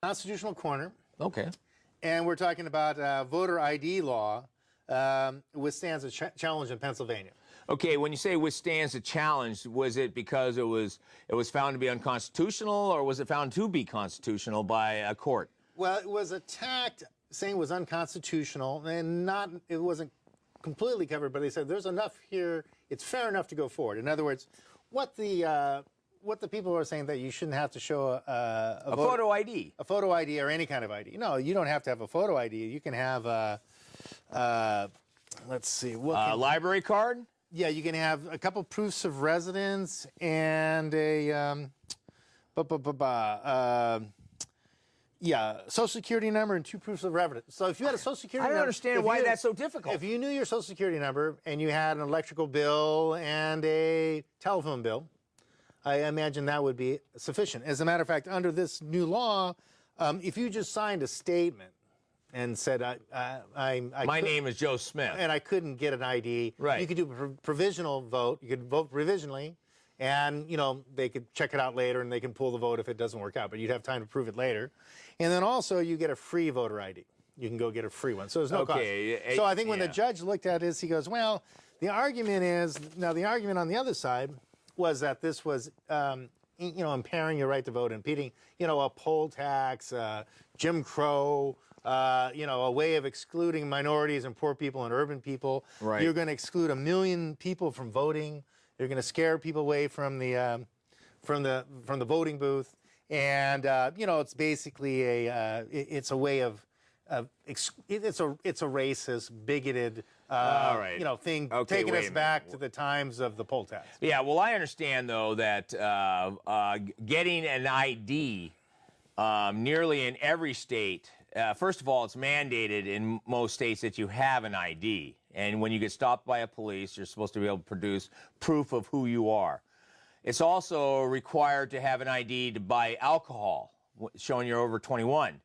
constitutional corner, Okay. and we're talking about voter ID law withstands a challenge in Pennsylvania. Okay, when you say withstands a challenge, was it because it was found to be unconstitutional, or was it found to be constitutional by a court? Well, it was attacked, saying it was unconstitutional, and it wasn't completely covered, but they said there's enough here, it's fair enough to go forward. In other words, what the people are saying that you shouldn't have to show a photo ID. A photo ID or any kind of ID. No, you don't have to have a photo ID. You can have let's see. Library card? Yeah, you can have a couple proofs of residence and a Social Security number and 2 proofs of residence. So if you had a Social Security number... I don't understand why that's so difficult. If you knew your Social Security number and you had an electrical bill and a telephone bill, I imagine that would be sufficient. As a matter of fact, under this new law, if you just signed a statement and said, my name is Joe Smith, and I couldn't get an ID, right. You could do a provisional vote. You could vote provisionally, and they could check it out later, and they can pull the vote if it doesn't work out. But you'd have time to prove it later. And then also, you get a free voter ID. You can go get a free one. So there's no cost. So I think when the judge looked at this, he goes, well, the argument is, now the argument on the other side was that this was, impairing your right to vote, impeding, a poll tax, Jim Crow, a way of excluding minorities and poor people and urban people. Right. You're going to exclude 1 million people from voting. You're going to scare people away from the voting booth. And it's basically it's a way of it's a racist, bigoted thing, taking us back to the times of the poll tax. Yeah, well, I understand though that getting an ID nearly in every state. First of all, it's mandated in most states that you have an ID, and when you get stopped by a police, you're supposed to be able to produce proof of who you are. It's also required to have an ID to buy alcohol, showing you're over 21.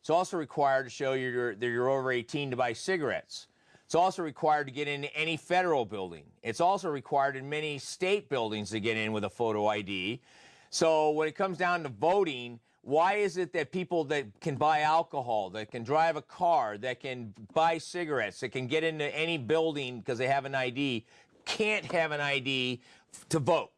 It's also required to show that you're over 18 to buy cigarettes. It's also required to get into any federal building. It's also required in many state buildings to get in with a photo ID. So when it comes down to voting, why is it that people that can buy alcohol, that can drive a car, that can buy cigarettes, that can get into any building because they have an ID, can't have an ID to vote?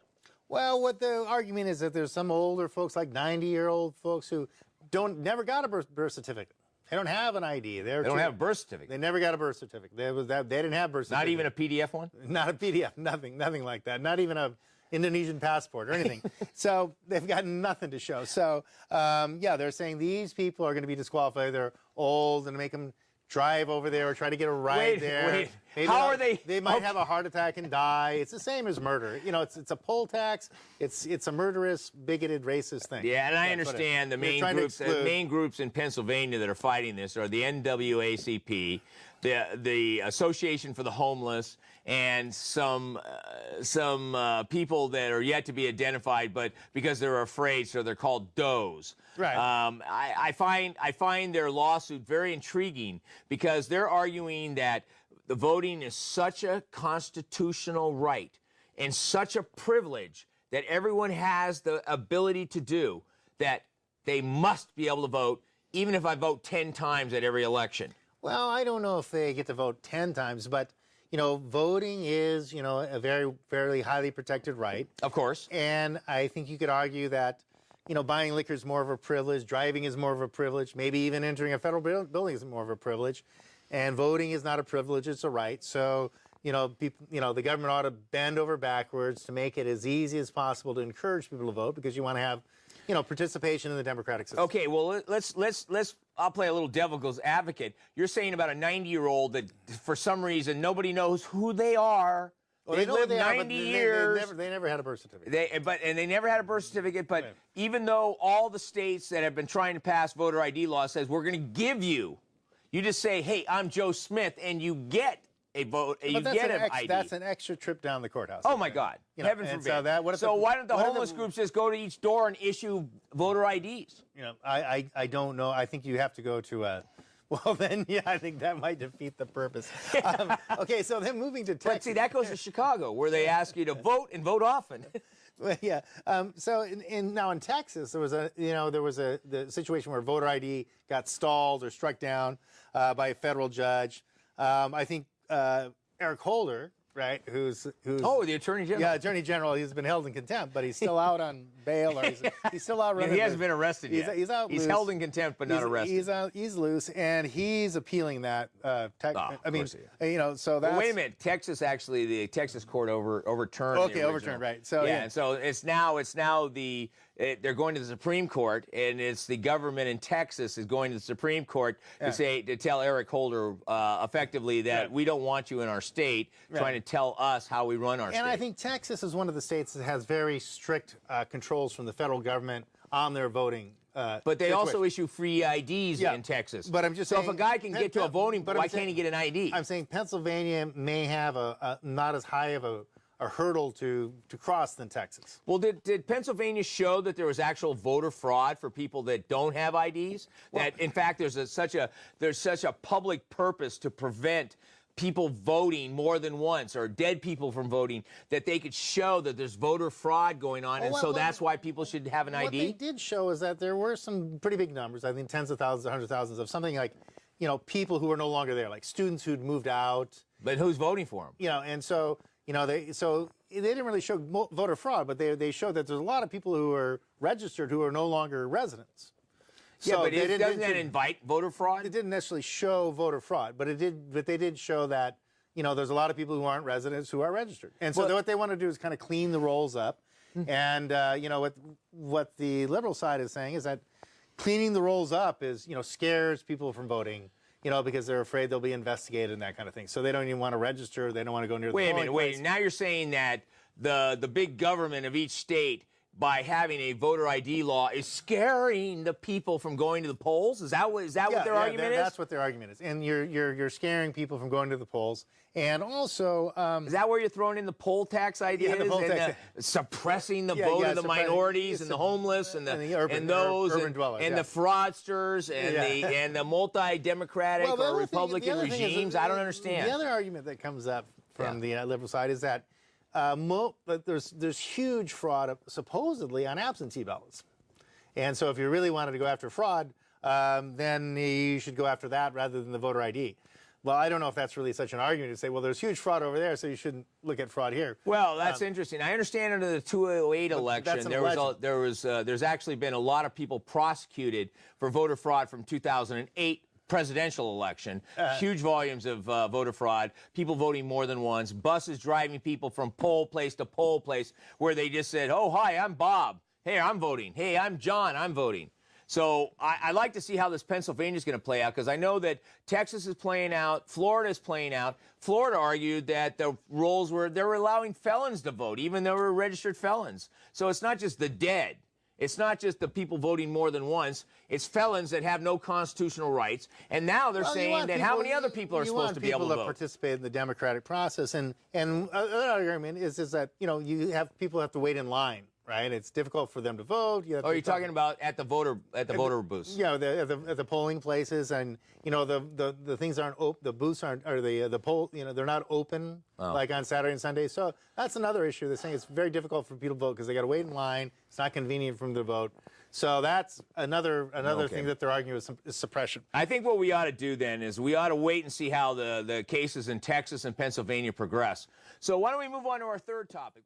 Well, what the argument is that there's some older folks, like 90-year-old folks, who never got a birth certificate. They don't have an ID. They don't have a birth certificate. They never got a birth certificate. They didn't have birth certificate. Not even a PDF one? Not a PDF. Nothing like that. Not even a Indonesian passport or anything. So they've got nothing to show. So they're saying these people are going to be disqualified. They're old, and make them drive over there or try to get a ride there. Wait. How are they? They might have a heart attack and die. It's the same as murder. It's a poll tax. It's a murderous, bigoted, racist thing. Yeah, and I understand the main groups in Pennsylvania that are fighting this are the NAACP, the Association for the Homeless, and some people that are yet to be identified, but because they're afraid, so they're called DOEs. Right. I find their lawsuit very intriguing because they're arguing that the voting is such a constitutional right and such a privilege that everyone has the ability to do that they must be able to vote, even if I vote 10 times at every election. Well, I don't know if they get to vote 10 times, but voting is, a fairly highly protected right. Of course. And I think you could argue that, buying liquor is more of a privilege, driving is more of a privilege, maybe even entering a federal building is more of a privilege, and voting is not a privilege, it's a right. So, people, the government ought to bend over backwards to make it as easy as possible to encourage people to vote, because you want to have, participation in the democratic system. Okay, well, I'll play a little devil's advocate. You're saying about a 90-year-old that, for some reason, nobody knows who they are. Well, they lived 90 years. They never had a birth certificate. They never had a birth certificate. But even though all the states that have been trying to pass voter ID law says we're going to give you, you just say, hey, I'm Joe Smith, and you get a vote. You get an ID. That's an extra trip down the courthouse. Oh my God! Heaven forbid. So why don't the homeless groups just go to each door and issue voter IDs? I don't know. I think you have to go to well, then, yeah, I think that might defeat the purpose. Okay, so then moving to Texas. But see, that goes to Chicago, where they ask you to vote and vote often. Yeah. So now in Texas, there was the situation where voter ID got stalled or struck down by a federal judge. I think Eric Holder, right, who's the Attorney General. Yeah, Attorney General. He's been held in contempt, but he's still out on bail, or he's still out running. He hasn't been arrested yet. He's out. He's loose. held in contempt, but not arrested. He's out. He's loose, and he's appealing that. I mean, so that's. Well, wait a minute. Texas actually, the Texas court overturned. Okay, overturned, right? So yeah, and so it's now they're going to the Supreme Court, and it's the government in Texas is going to the Supreme Court to tell Eric Holder effectively that we don't want you in our state trying to tell us how we run our state. And I think Texas is one of the states that has very strict controls from the federal government on their voting. But they also issue free IDs in Texas. But I'm just saying, if a guy can get to a voting, why can't he get an ID? I'm saying Pennsylvania may have a not as high of a hurdle to cross than Texas. Well, did Pennsylvania show that there was actual voter fraud for people that don't have IDs? That in fact there's such a public purpose to prevent people voting more than once, or dead people from voting, that they could show that there's voter fraud going on, and so that's why people should have an ID? What they did show is that there were some pretty big numbers, I think tens of thousands, hundreds of thousands, of something like, people who are no longer there, like students who'd moved out. But who's voting for them? And so, they didn't really show voter fraud, but they showed that there's a lot of people who are registered who are no longer residents. Yeah, but doesn't that invite voter fraud? It didn't necessarily show voter fraud, but they did show that, there's a lot of people who aren't residents who are registered. And so what they want to do is kind of clean the rolls up. And, what the liberal side is saying is that cleaning the rolls up is, scares people from voting, because they're afraid they'll be investigated and that kind of thing. So they don't even want to register. They don't want to go near the polling place. Wait a minute. Now you're saying that the big government of each state, by having a voter ID law, is scaring the people from going to the polls? Is that what their argument is? That's what their argument is. And you're scaring people from going to the polls. And also, is that where you're throwing in the poll tax ideas? Yeah, the poll tax. Suppressing the vote of the minorities and the homeless and the fraudsters and the multi-democratic or Republican regimes. I don't understand. The other argument that comes up from the liberal side is that there's huge fraud supposedly on absentee ballots. And so if you really wanted to go after fraud, then you should go after that rather than the voter ID. Well, I don't know if that's really such an argument to say, well, there's huge fraud over there, so you shouldn't look at fraud here. Well, that's interesting. I understand under the 2008 election, there's actually been a lot of people prosecuted for voter fraud from 2008 presidential election, huge volumes of voter fraud, people voting more than once, buses driving people from poll place to poll place where they just said, oh, hi, I'm Bob. Hey, I'm voting. Hey, I'm John. I'm voting. So I like to see how this Pennsylvania is going to play out, because I know that Texas is playing out, Florida is playing out. Florida argued that the rules they were allowing felons to vote, even though they were registered felons. So it's not just the dead. It's not just the people voting more than once. It's felons that have no constitutional rights. And now they're saying that how many other people are supposed to be able to vote? You want people to participate in the democratic process. And another argument is that, you have people have to wait in line, right? It's difficult for them to vote. You're talking about at the voter booths? Yeah, at the polling places, and the things aren't open. The booths aren't, or the poll, they're not open like on Saturday and Sunday. So that's another issue. They're saying it's very difficult for people to vote because they got to wait in line. It's not convenient for them to vote. So that's another thing that they're arguing is suppression. I think what we ought to do then is we ought to wait and see how the cases in Texas and Pennsylvania progress. So why don't we move on to our third topic?